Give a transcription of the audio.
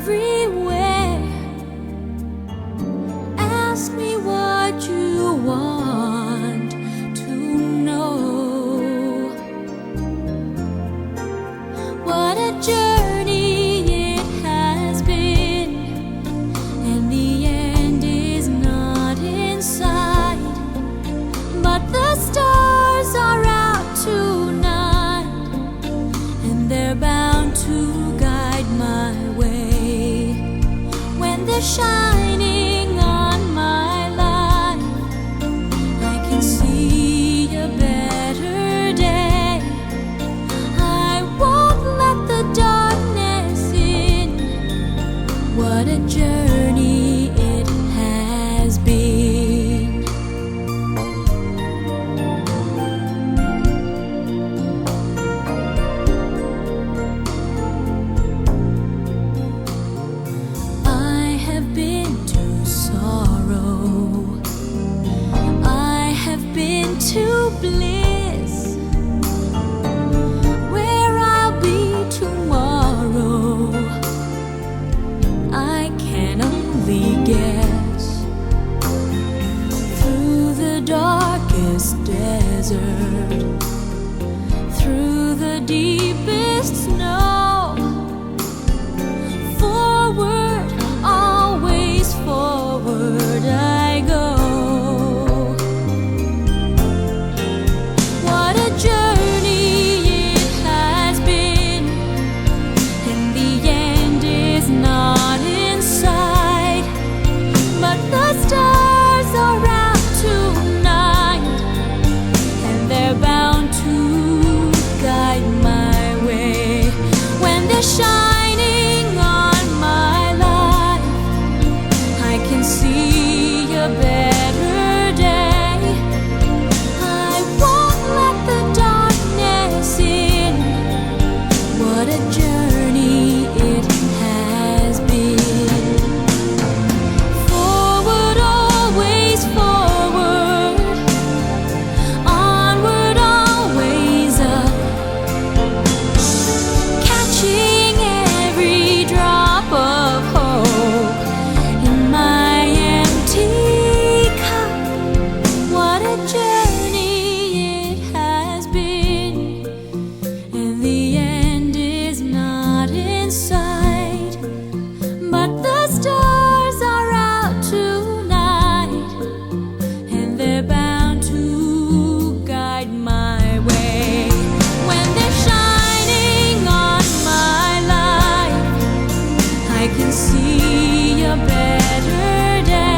everywhere. Ask me what you want to know. What a journey it has been, and the end is not in sight. But the stars are out tonight, and they're bound to guide my way. When they're shining on my life, I can see a better day. I won't let the darkness in. What a journey it has been. I have been to sorrow, I have been to bliss. Where I'll be tomorrow, I can only guess. Through the darkest desert, through the deepest snow, forward, always forward I go. What a journey it has been, and the end is not in sight. But the stars are out tonight, and they're bound to guide my way. When they're shining on my life, I can see a better day. I won't let the darkness in. What a journey it has been. Forward, always forward. Onward, always up. Catching every drop of hope in my empty cup. What a journey it has been, and the end is not in sight. But the stars are out tonight, and they're bound to guide my way. When they're shining on my life, I can see a better day.